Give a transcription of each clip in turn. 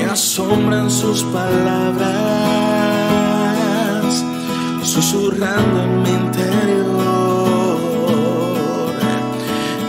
asombran sus palabras, susurrando en mi interior.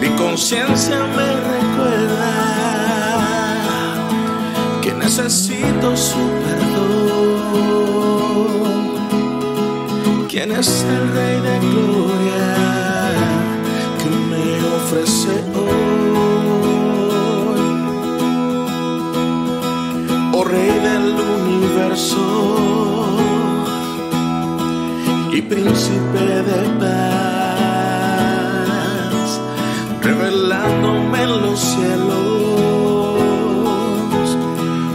Mi conciencia me recuerda que necesito su perdón. ¿Quién es el Rey de Gloria que me ofrece hoy? Oh Rey del universo y Príncipe de paz, revelándome en los cielos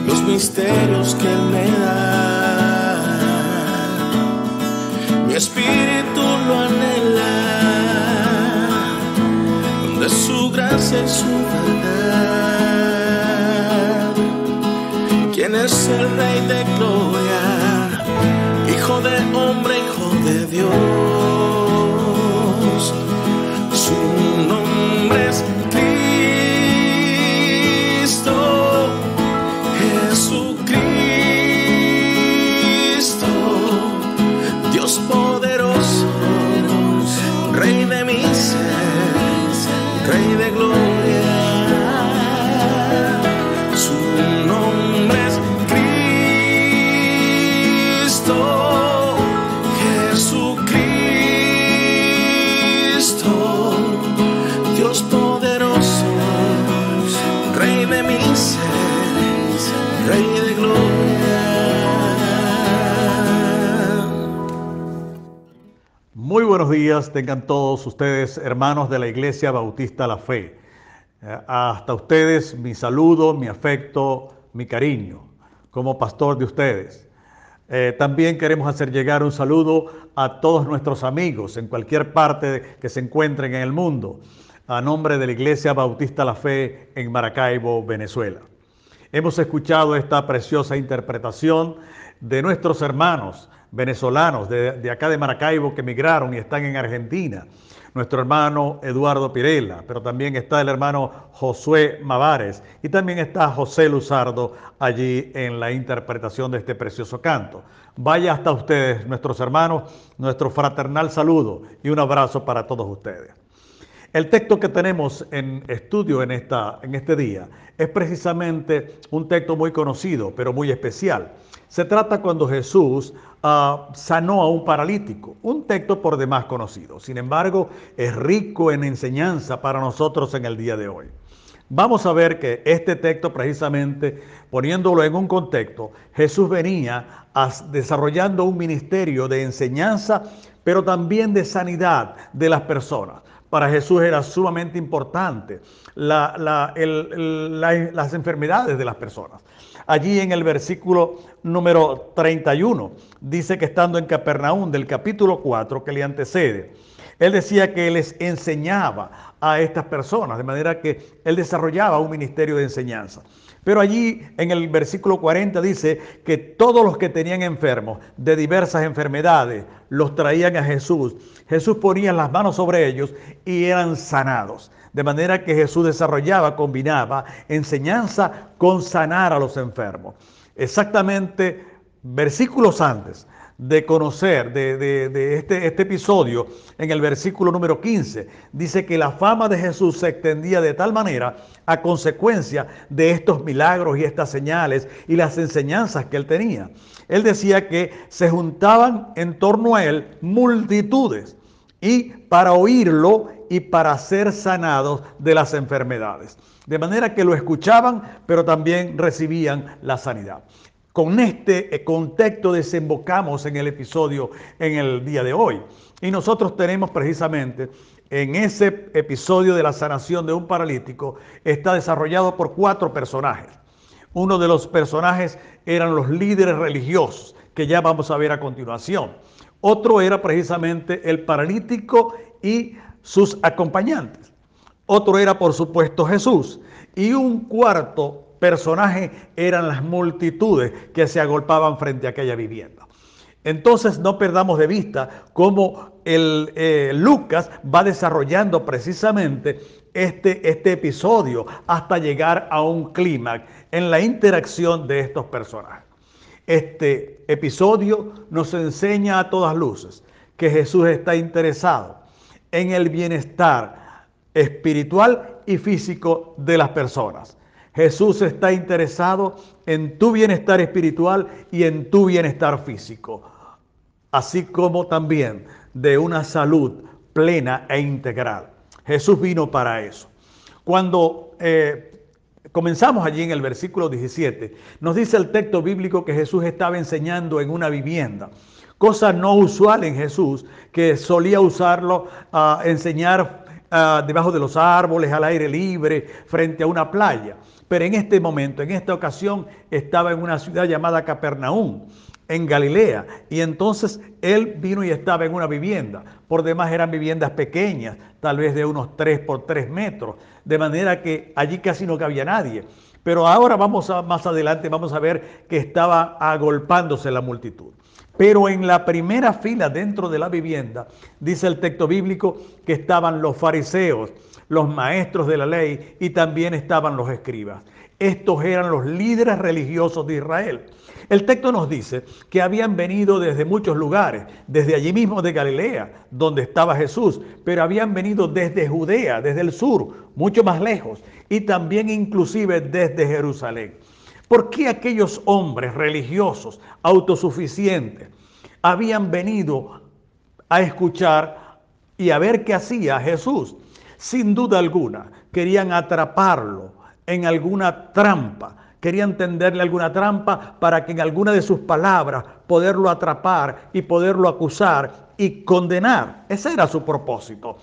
los misterios que Él me da. Mi espíritu lo anhela, donde su gracia y su verdad. ¿Quién es el Rey de Gloria? Hijo de hombre, Hijo de Dios. Su nombre es Cristo, Jesucristo, Dios poderoso, Rey de mi ser, Rey de gloria. Su nombre es Cristo, Jesucristo, Dios poderoso, Rey de mi ser, Rey de gloria. Muy buenos días, tengan todos ustedes, hermanos de la Iglesia Bautista La Fe. Hasta ustedes mi saludo, mi afecto, mi cariño, como pastor de ustedes. También queremos hacer llegar un saludo a todos nuestros amigos en cualquier parte que se encuentren en el mundo, a nombre de la Iglesia Bautista La Fe en Maracaibo, Venezuela. Hemos escuchado esta preciosa interpretación de nuestros hermanos venezolanos de acá de Maracaibo que emigraron y están en Argentina. Nuestro hermano Eduardo Pirela, pero también está el hermano Josué Mavares y también está José Luzardo allí en la interpretación de este precioso canto. Vaya hasta ustedes, nuestros hermanos, nuestro fraternal saludo y un abrazo para todos ustedes. El texto que tenemos en estudio en este día es precisamente un texto muy conocido, pero muy especial. Se trata cuando Jesús sanó a un paralítico, un texto por demás conocido. Sin embargo, es rico en enseñanza para nosotros en el día de hoy. Vamos a ver que este texto, precisamente poniéndolo en un contexto, Jesús venía desarrollando un ministerio de enseñanza, pero también de sanidad de las personas. Para Jesús era sumamente importante las enfermedades de las personas. Allí en el versículo número 31 dice que estando en Capernaum, del capítulo 4 que le antecede, él decía que les enseñaba a estas personas, de manera que él desarrollaba un ministerio de enseñanza. Pero allí en el versículo 40 dice que todos los que tenían enfermos de diversas enfermedades los traían a Jesús. Jesús ponía las manos sobre ellos y eran sanados. De manera que Jesús combinaba enseñanza con sanar a los enfermos. Exactamente versículos antes de conocer de este episodio, en el versículo número 15, dice que la fama de Jesús se extendía de tal manera a consecuencia de estos milagros y estas señales y las enseñanzas que él tenía. Él decía que se juntaban en torno a él multitudes y para oírlo y para ser sanados de las enfermedades. De manera que lo escuchaban, pero también recibían la sanidad. Con este contexto desembocamos en el episodio en el día de hoy. Y nosotros tenemos precisamente en ese episodio de la sanación de un paralítico, está desarrollado por 4 personajes. Uno de los personajes eran los líderes religiosos, que ya vamos a ver a continuación. Otro era precisamente el paralítico y sus acompañantes. Otro era, por supuesto, Jesús. Y un cuarto personaje eran las multitudes que se agolpaban frente a aquella vivienda. Entonces no perdamos de vista cómo Lucas va desarrollando precisamente este episodio hasta llegar a un clímax en la interacción de estos personajes. Este episodio nos enseña a todas luces que Jesús está interesado en el bienestar espiritual y físico de las personas. Jesús está interesado en tu bienestar espiritual y en tu bienestar físico, así como también de una salud plena e integral. Jesús vino para eso. Cuando comenzamos allí en el versículo 17, nos dice el texto bíblico que Jesús estaba enseñando en una vivienda, cosa no usual en Jesús, que solía usarlo a enseñar debajo de los árboles, al aire libre, frente a una playa. Pero en este momento, en esta ocasión, estaba en una ciudad llamada Capernaum, en Galilea, y entonces él vino y estaba en una vivienda. Por demás eran viviendas pequeñas, tal vez de unos 3 por 3 metros, de manera que allí casi no cabía nadie. Pero ahora más adelante vamos a ver que estaba agolpándose la multitud. Pero en la primera fila dentro de la vivienda, dice el texto bíblico que estaban los fariseos, los maestros de la ley, y también estaban los escribas. Estos eran los líderes religiosos de Israel. El texto nos dice que habían venido desde muchos lugares, desde allí mismo de Galilea, donde estaba Jesús, pero habían venido desde Judea, desde el sur, mucho más lejos, y también inclusive desde Jerusalén. ¿Por qué aquellos hombres religiosos, autosuficientes, habían venido a escuchar y a ver qué hacía Jesús? Sin duda alguna, querían atraparlo en alguna trampa. Querían tenderle alguna trampa para que en alguna de sus palabras poderlo atrapar y poderlo acusar y condenar. Ese era su propósito.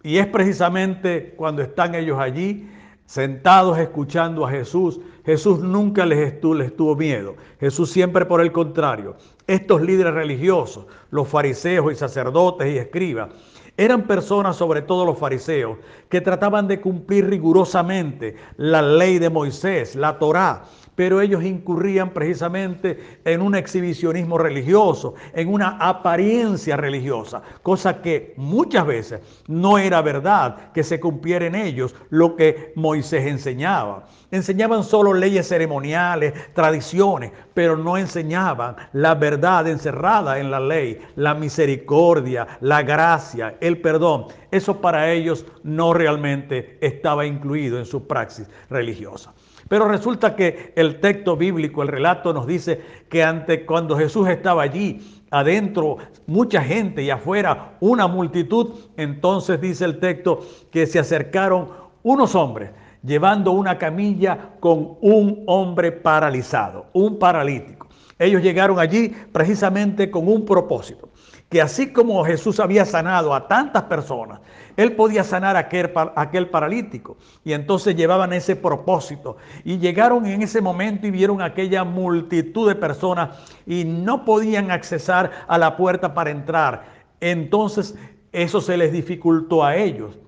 Y es precisamente cuando están ellos allí, sentados escuchando a Jesús. Jesús nunca les tuvo miedo. Jesús siempre, por el contrario, estos líderes religiosos, los fariseos y sacerdotes y escribas, eran personas, sobre todo los fariseos, que trataban de cumplir rigurosamente la ley de Moisés, la Torá, pero ellos incurrían precisamente en un exhibicionismo religioso, en una apariencia religiosa, cosa que muchas veces no era verdad que se cumpliera en ellos lo que Moisés enseñaba. Enseñaban solo leyes ceremoniales, tradiciones, pero no enseñaban la verdad encerrada en la ley, la misericordia, la gracia, el perdón. Eso para ellos no realmente estaba incluido en su praxis religiosa. Pero resulta que el texto bíblico, el relato nos dice que cuando Jesús estaba allí, adentro mucha gente y afuera una multitud, entonces dice el texto que se acercaron unos hombres llevando una camilla con un hombre paralizado, un paralítico. Ellos llegaron allí precisamente con un propósito, que así como Jesús había sanado a tantas personas, él podía sanar a aquel paralítico. Y entonces llevaban ese propósito. Y llegaron en ese momento y vieron aquella multitud de personas y no podían accesar a la puerta para entrar. Entonces eso se les dificultó a ellos.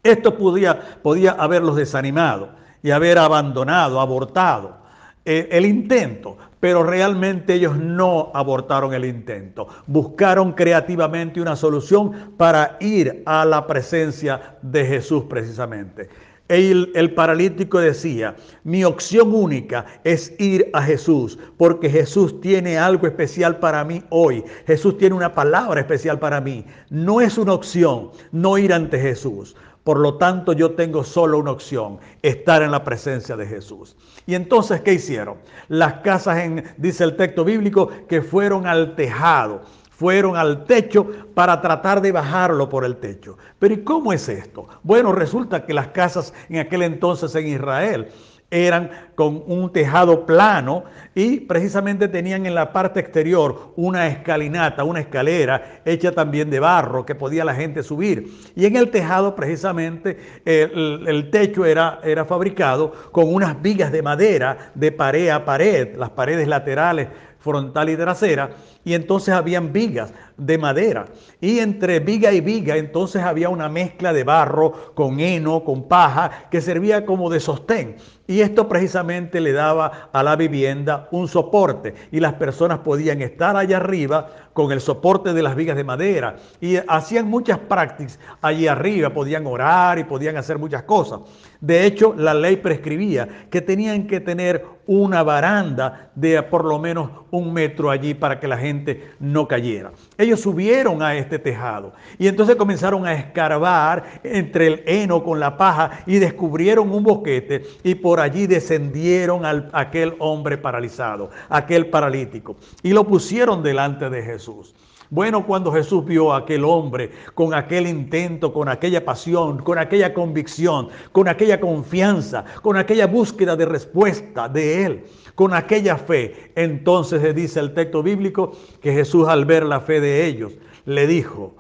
Esto podía haberlos desanimado y haber abandonado, abortado el intento, pero realmente ellos no abortaron el intento. Buscaron creativamente una solución para ir a la presencia de Jesús precisamente. El paralítico decía, mi opción única es ir a Jesús, porque Jesús tiene algo especial para mí hoy. Jesús tiene una palabra especial para mí. No es una opción no ir ante Jesús. Por lo tanto, yo tengo solo una opción, estar en la presencia de Jesús. Y entonces, ¿qué hicieron? Las casas, dice el texto bíblico, que fueron al tejado, fueron al techo para tratar de bajarlo por el techo. Pero ¿y cómo es esto? Bueno, resulta que las casas en aquel entonces en Israel eran con un tejado plano y precisamente tenían en la parte exterior una escalinata, una escalera hecha también de barro que podía la gente subir. Y en el tejado precisamente el techo era fabricado con unas vigas de madera de pared a pared, las paredes laterales, frontal y trasera, y entonces habían vigas de madera, y entre viga y viga entonces había una mezcla de barro con heno, con paja, que servía como de sostén, y esto precisamente precisamente le daba a la vivienda un soporte y las personas podían estar allá arriba con el soporte de las vigas de madera y hacían muchas prácticas allí arriba, podían orar y podían hacer muchas cosas. De hecho, la ley prescribía que tenían que tener una baranda de por lo menos 1 metro allí para que la gente no cayera. Ellos subieron a este tejado y entonces comenzaron a escarbar entre el heno con la paja y descubrieron un boquete y por allí descendieron a aquel hombre paralizado, aquel paralítico, y lo pusieron delante de Jesús. Bueno, cuando Jesús vio a aquel hombre con aquel intento, con aquella pasión, con aquella convicción, con aquella confianza, con aquella búsqueda de respuesta de él, con aquella fe, entonces se dice el texto bíblico que Jesús, al ver la fe de ellos, le dijo: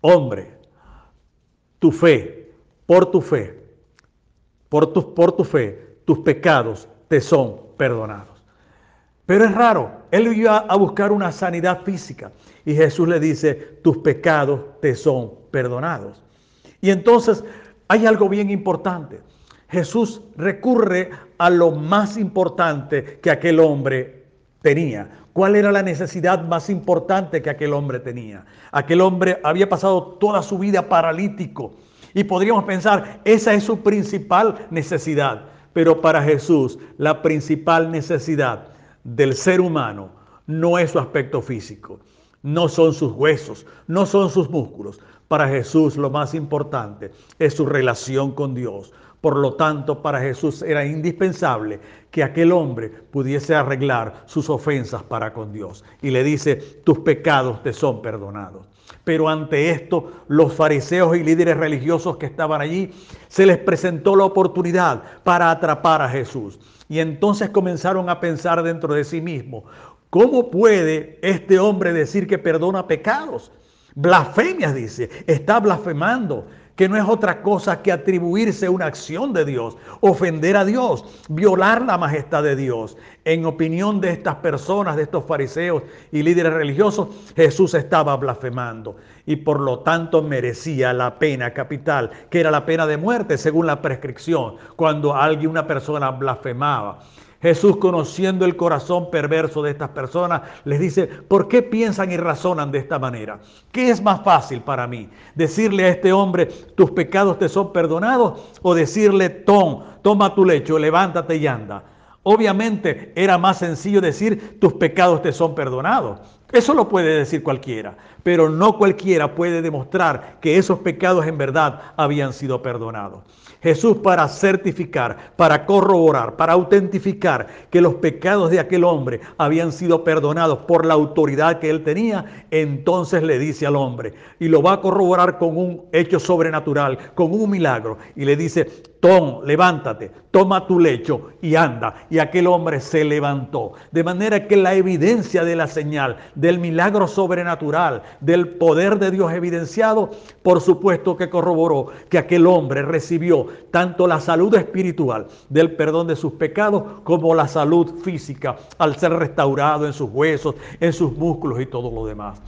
hombre, tu fe, por tu fe, por tu fe, tus pecados te son perdonados. Pero es raro, él iba a buscar una sanidad física y Jesús le dice: tus pecados te son perdonados. Y entonces hay algo bien importante. Jesús recurre a lo más importante que aquel hombre tenía. ¿Cuál era la necesidad más importante que aquel hombre tenía? Aquel hombre había pasado toda su vida paralítico y podríamos pensar, esa es su principal necesidad. Pero para Jesús, la principal necesidad del ser humano no es su aspecto físico, no son sus huesos, no son sus músculos. Para Jesús lo más importante es su relación con Dios. Por lo tanto, para Jesús era indispensable que aquel hombre pudiese arreglar sus ofensas para con Dios. Y le dice: tus pecados te son perdonados. Pero ante esto, los fariseos y líderes religiosos que estaban allí, se les presentó la oportunidad para atrapar a Jesús. Y entonces comenzaron a pensar dentro de sí mismos: ¿cómo puede este hombre decir que perdona pecados? Blasfemias, dice, está blasfemando, que no es otra cosa que atribuirse una acción de Dios, ofender a Dios, violar la majestad de Dios. En opinión de estas personas, de estos fariseos y líderes religiosos, Jesús estaba blasfemando y por lo tanto merecía la pena capital, que era la pena de muerte según la prescripción, cuando una persona blasfemaba. Jesús, conociendo el corazón perverso de estas personas, les dice: ¿por qué piensan y razonan de esta manera? ¿Qué es más fácil para mí? ¿Decirle a este hombre: tus pecados te son perdonados? ¿O decirle: toma tu lecho, levántate y anda? Obviamente era más sencillo decir: tus pecados te son perdonados. Eso lo puede decir cualquiera, pero no cualquiera puede demostrar que esos pecados en verdad habían sido perdonados. Jesús, para certificar, para corroborar, para autentificar que los pecados de aquel hombre habían sido perdonados por la autoridad que él tenía, entonces le dice al hombre, y lo va a corroborar con un hecho sobrenatural, con un milagro, y le dice: levántate, toma tu lecho y anda. Y aquel hombre se levantó. De manera que la evidencia de la señal, del milagro sobrenatural, del poder de Dios evidenciado, por supuesto que corroboró que aquel hombre recibió tanto la salud espiritual del perdón de sus pecados, como la salud física al ser restaurado en sus huesos, en sus músculos y todo lo demás.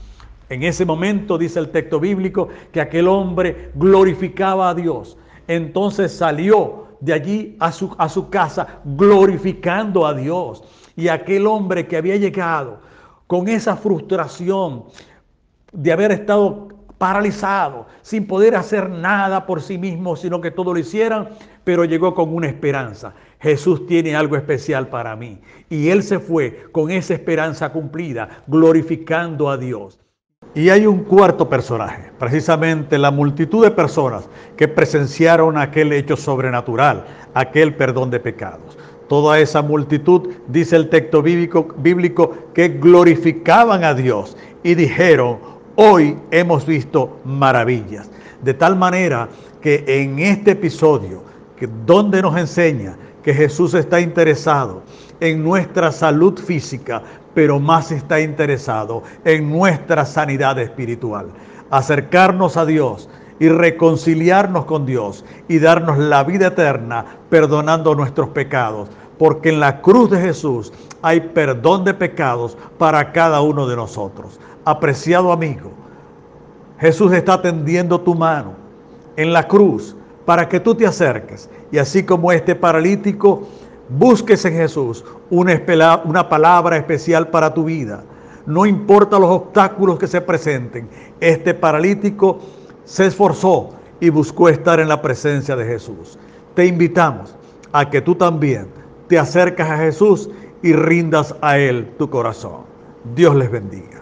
En ese momento dice el texto bíblico que aquel hombre glorificaba a Dios. Entonces salió de allí a su casa glorificando a Dios. Y aquel hombre que había llegado con esa frustración de haber estado paralizado, sin poder hacer nada por sí mismo, sino que todo lo hicieran, pero llegó con una esperanza. Jesús tiene algo especial para mí. Y él se fue con esa esperanza cumplida, glorificando a Dios. Y hay un cuarto personaje, precisamente la multitud de personas que presenciaron aquel hecho sobrenatural, aquel perdón de pecados. Toda esa multitud, dice el texto bíblico, que glorificaban a Dios y dijeron: hoy hemos visto maravillas. De tal manera que en este episodio, donde nos enseña que Jesús está interesado en nuestra salud física, pero más está interesado en nuestra sanidad espiritual. Acercarnos a Dios y reconciliarnos con Dios y darnos la vida eterna perdonando nuestros pecados. Porque en la cruz de Jesús hay perdón de pecados para cada uno de nosotros. Apreciado amigo, Jesús está tendiendo tu mano en la cruz para que tú te acerques. Y así como este paralítico Busques en Jesús una palabra especial para tu vida. No importa los obstáculos que se presenten. Este paralítico se esforzó y buscó estar en la presencia de Jesús. Te invitamos a que tú también te acerques a Jesús y rindas a Él tu corazón. Dios les bendiga.